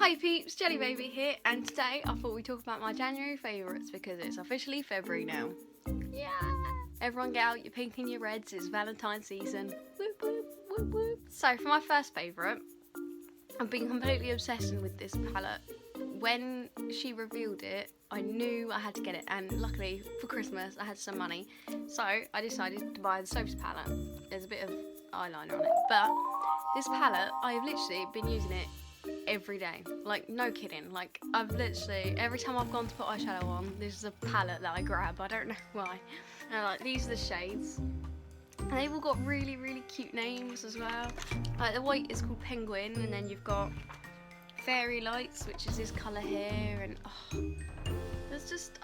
Hi peeps, Jelly Baby here, and today I thought we'd talk about my January favourites because it's officially February now. Yeah! Everyone get out your pink and your reds, it's Valentine's season. Whoop whoop whoop whoop. So for my first favourite, I've been completely obsessing with this palette. When she revealed it, I knew I had to get it, and luckily for Christmas I had some money. So I decided to buy the Soaps palette. There's a bit of eyeliner on it, but this palette, I've literally been using it every day, like no kidding. Like I've literally, every time I've gone to put eyeshadow on, this is a palette that I grab. I don't know why. And like these are the shades, and they've all got really cute names as well. Like the white is called Penguin, and then you've got Fairy Lights, which is this colour here, and there's just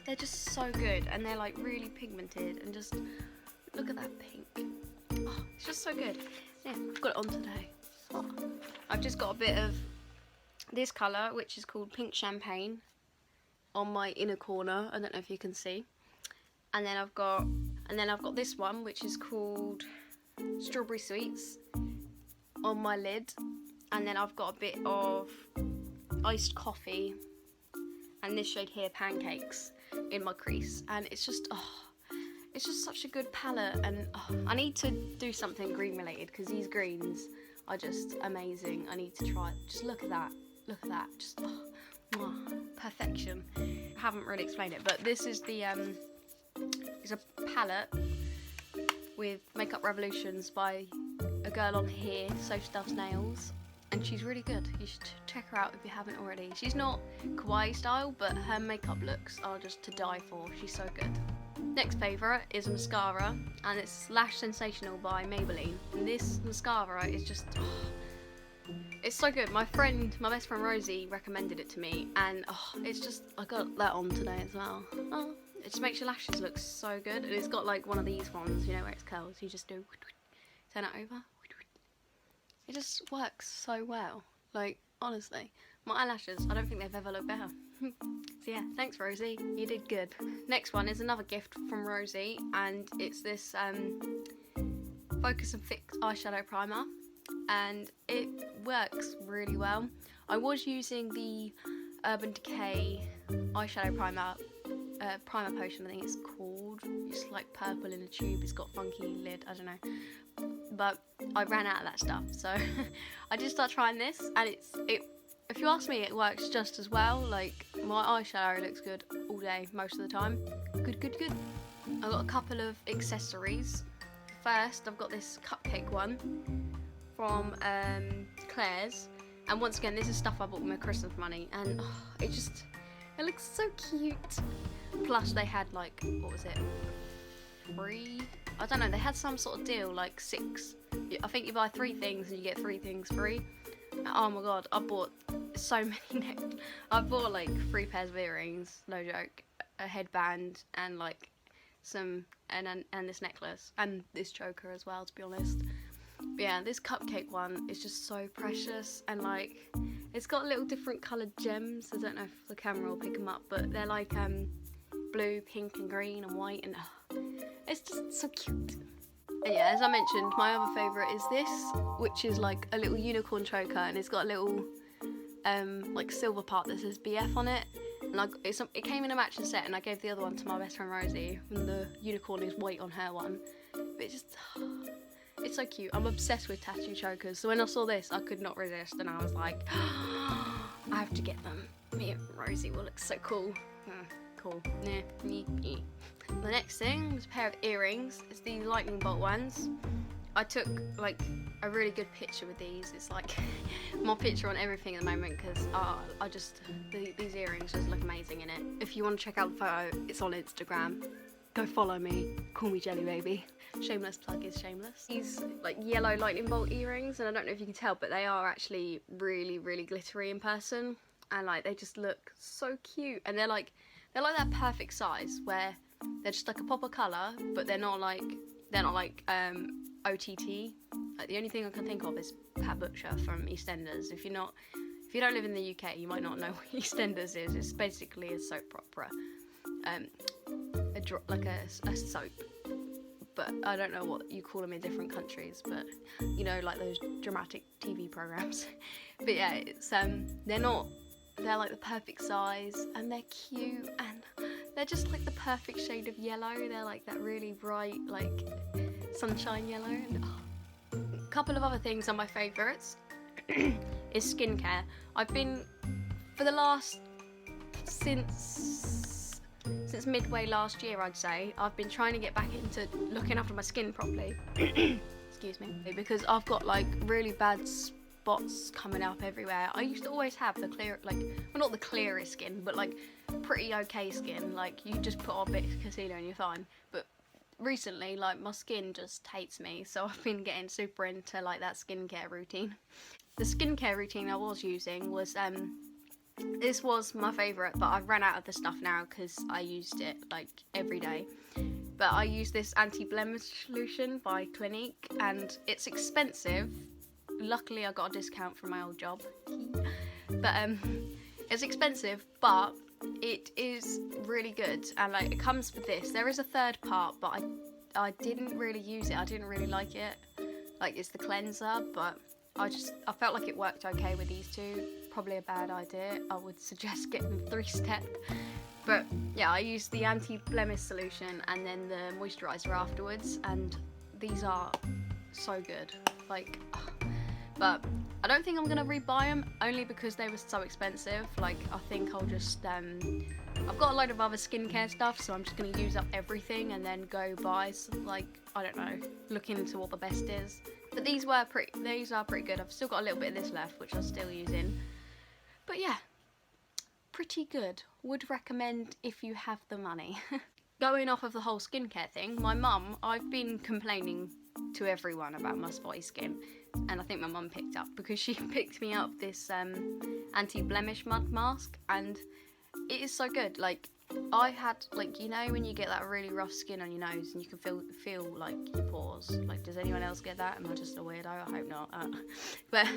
they're just so good, and they're like really pigmented, and just look at that pink. It's just so good. Yeah, I've got it on today. I've just got a bit of this colour, which is called Pink Champagne, on my inner corner. I don't know if you can see. And then I've got this one, which is called Strawberry Sweets, on my lid. And then I've got a bit of Iced Coffee, and this shade here, Pancakes, in my crease. And it's just such a good palette. And I need to do something green related because these greens are just amazing. I need to try it. Just look at that. Look at that. Just perfection. I haven't really explained it, but this is the it's a palette with Makeup Revolutions by a girl on here, So Stuffs Nails, and she's really good. You should check her out if you haven't already. She's not kawaii style, but her makeup looks are just to die for. She's so good. Next favourite is mascara, and it's Lash Sensational by Maybelline. And this mascara is just, it's so good. My best friend Rosie recommended it to me, and it's just, I got that on today as well. It just makes your lashes look so good, and it's got like one of these ones, you know, where it's curls. You just do, turn it over. It just works so well. Like, honestly, my eyelashes, I don't think they've ever looked better. So yeah, thanks Rosie, you did good. Next one is another gift from Rosie, and it's this Focus and Fix eyeshadow primer, and it works really well. I was using the Urban Decay eyeshadow primer, primer potion, I think it's called. It's like purple in a tube, it's got funky lid, I don't know. But I ran out of that stuff, so I just started trying this, and if you ask me, it works just as well. Like, my eyeshadow looks good all day, most of the time. Good. I've got a couple of accessories. First, I've got this cupcake one from Claire's. And once again, this is stuff I bought with my Christmas money. And it looks so cute. Plus, they had like, what was it? Free? I don't know, they had some sort of deal, like 6. I think you buy 3 things and you get 3 things free. Oh my god, I bought so many I bought like 3 pairs of earrings, no joke, a headband, and like some, and this necklace, and this choker as well, to be honest. But yeah, this cupcake one is just so precious, and like, it's got little different coloured gems. I don't know if the camera will pick them up, but they're like blue, pink and green and white, and it's just so cute. And yeah, as I mentioned, my other favourite is this, which is like a little unicorn choker, and it's got a little like silver part that says BF on it. And it came in a matching set, and I gave the other one to my best friend Rosie, and the unicorn is white on her one. But it's so cute. I'm obsessed with tattoo chokers, so when I saw this, I could not resist, and I was like, I have to get them. Me and Rosie will look so cool. Cool. The next thing is a pair of earrings. It's these lightning bolt ones. I took like a really good picture with these. It's like my picture on everything at the moment because these earrings just look amazing in it. If you want to check out the photo, it's on Instagram. Go follow me. Call me Jelly Baby. Shameless plug is shameless. These like yellow lightning bolt earrings, and I don't know if you can tell, but they are actually really glittery in person, and like they just look so cute, and they're like that perfect size where they're just like a pop of colour, but they're not like OTT. Like the only thing I can think of is Pat Butcher from EastEnders. If you don't live in the UK, you might not know what EastEnders is. It's basically a soap opera, like a soap, but I don't know what you call them in different countries, but you know, like those dramatic TV programs. But yeah, it's they're like the perfect size, and they're cute, and they're just like the perfect shade of yellow. They're like that really bright, like sunshine yellow. And a couple of other things are my favourites is skincare. I've been, for the last, since midway last year, I'd say, I've been trying to get back into looking after my skin properly. Excuse me. Because I've got like really bad spots coming up everywhere. I used to always have the clear, like, well, not the clearest skin, but like pretty okay skin. Like, you just put on a bit of concealer and you're fine. But recently, like, my skin just hates me, so I've been getting super into like that skincare routine. The skincare routine I was using was this was my favourite, but I've run out of the stuff now because I used it like every day. But I use this anti-blemish solution by Clinique, and it's expensive. Luckily I got a discount from my old job. But it's expensive, but it is really good, and like it comes with this. There is a third part, but I didn't really use it. I didn't really like it. Like, it's the cleanser, but I felt like it worked okay with these two. Probably a bad idea. I would suggest getting 3-step. But yeah, I used the anti-blemish solution and then the moisturiser afterwards, and these are so good. Like, but I don't think I'm gonna rebuy them, only because they were so expensive. Like, I think I'll just I've got a load of other skincare stuff, so I'm just gonna use up everything and then go buy some, like, I don't know, look into what the best is. But these are pretty good. I've still got a little bit of this left, which I'm still using. But yeah, pretty good. Would recommend if you have the money. Going off of the whole skincare thing, my mum, I've been complaining to everyone about my spotty skin, and I think my mum picked up because she picked me up this anti-blemish mud mask, and it is so good. Like, I had, like, you know when you get that really rough skin on your nose and you can feel like your pores. Like, does anyone else get that? Am I just a weirdo? I hope not. But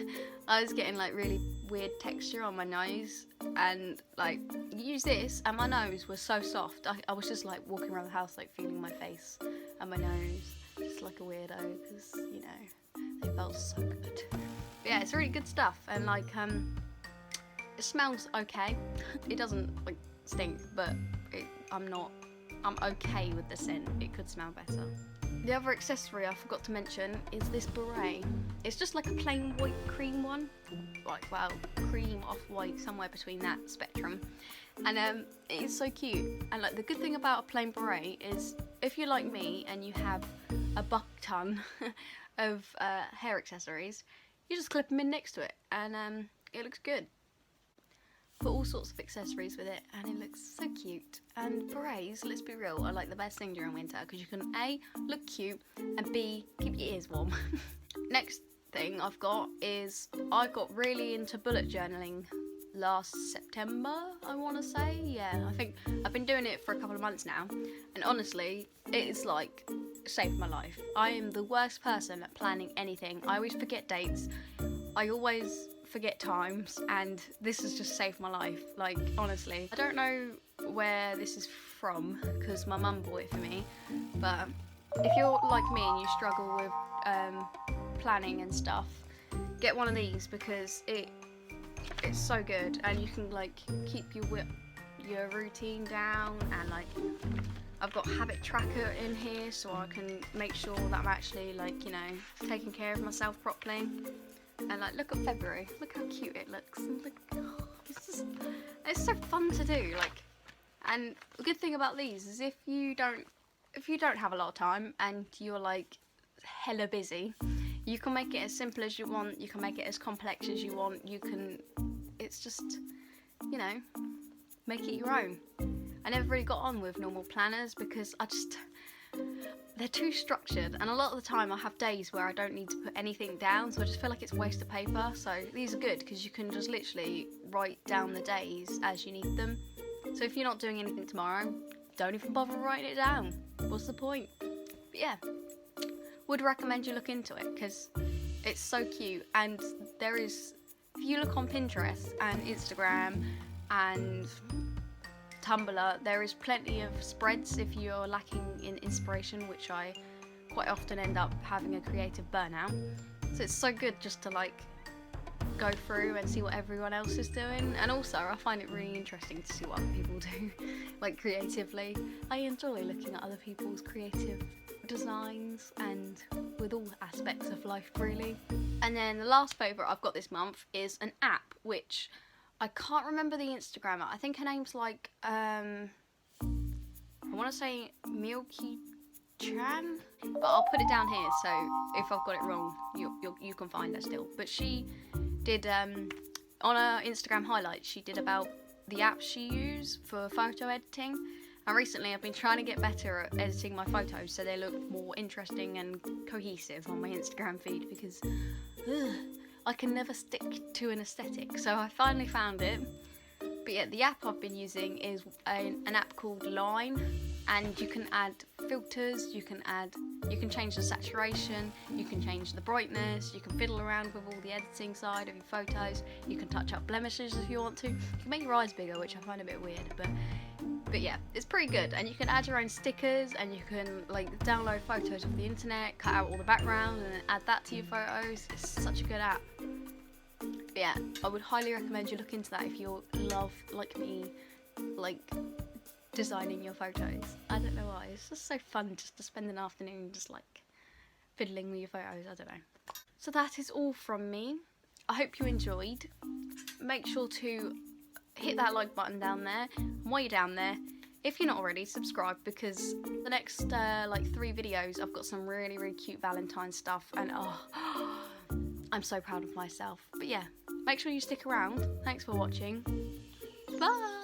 I was getting like really weird texture on my nose, and like, use this and my nose was so soft. I was just like walking around the house like feeling my face and my nose, just like a weirdo, because, you know, they felt so good. But yeah, it's really good stuff, and like it smells okay. It doesn't like stink, but I'm okay with the scent. It could smell better. The other accessory I forgot to mention is this beret. It's just like a plain white cream one, like, well, cream off white, somewhere between that spectrum, and it is so cute. And like, the good thing about a plain beret is, if you're like me and you have a buck ton of hair accessories, you just clip them in next to it, and it looks good. Put all sorts of accessories with it, and it looks so cute. And berets, let's be real, are like the best thing during winter, because you can A, look cute, and B, keep your ears warm. Next thing I've got is, I got really into bullet journaling last September, I want to say. Yeah, I think I've been doing it for a couple of months now, and honestly, it is like saved my life. I am the worst person at planning anything. I always forget dates. I always forget times, and this has just saved my life. Like, honestly, I don't know where this is from because my mum bought it for me, but if you're like me and you struggle with planning and stuff, get one of these, because it's so good, and you can like keep your routine down, and like, I've got habit tracker in here so I can make sure that I'm actually, like, you know, taking care of myself properly. And like, look at February, look how cute it looks, and look, oh, it's so fun to do. Like, and the good thing about these is, if you don't have a lot of time and you're like hella busy, you can make it as simple as you want, you can make it as complex as you want, it's just, you know, make it your own. I never really got on with normal planners because they're too structured, and a lot of the time I have days where I don't need to put anything down, so I just feel like it's a waste of paper. So these are good because you can just literally write down the days as you need them. So if you're not doing anything tomorrow, don't even bother writing it down. What's the point? But yeah, would recommend you look into it because it's so cute. And there is, if you look on Pinterest and Instagram and Tumblr, there is plenty of spreads if you're lacking in inspiration, which I quite often end up having a creative burnout. So it's so good just to like go through and see what everyone else is doing, and also I find it really interesting to see what other people do like creatively. I enjoy looking at other people's creative designs and with all aspects of life really. And then the last favourite I've got this month is an app which I can't remember the Instagram. I think her name's like I want to say Milky Chan, but I'll put it down here so if I've got it wrong you can find her still. But she did on her Instagram highlights, she did about the apps she used for photo editing, and recently I've been trying to get better at editing my photos so they look more interesting and cohesive on my Instagram feed, because I can never stick to an aesthetic, so I finally found it. But yeah, the app I've been using is an app called Line, and you can add filters, you can change the saturation, you can change the brightness, you can fiddle around with all the editing side of your photos, you can touch up blemishes if you want to, you can make your eyes bigger, which I find a bit weird, but yeah, it's pretty good. And you can add your own stickers, and you can like download photos off the internet, cut out all the background and then add that to your photos. It's such a good app. But yeah, I would highly recommend you look into that if you love, like me, like designing your photos. I don't know why, it's just so fun just to spend an afternoon just like fiddling with your photos, I don't know. So that is all from me. I hope you enjoyed. Make sure to hit that like button down there, and while you're down there, if you're not already, subscribe, because the next like 3 videos I've got some really cute Valentine's stuff, and I'm so proud of myself. But yeah, make sure you stick around. Thanks for watching. Bye!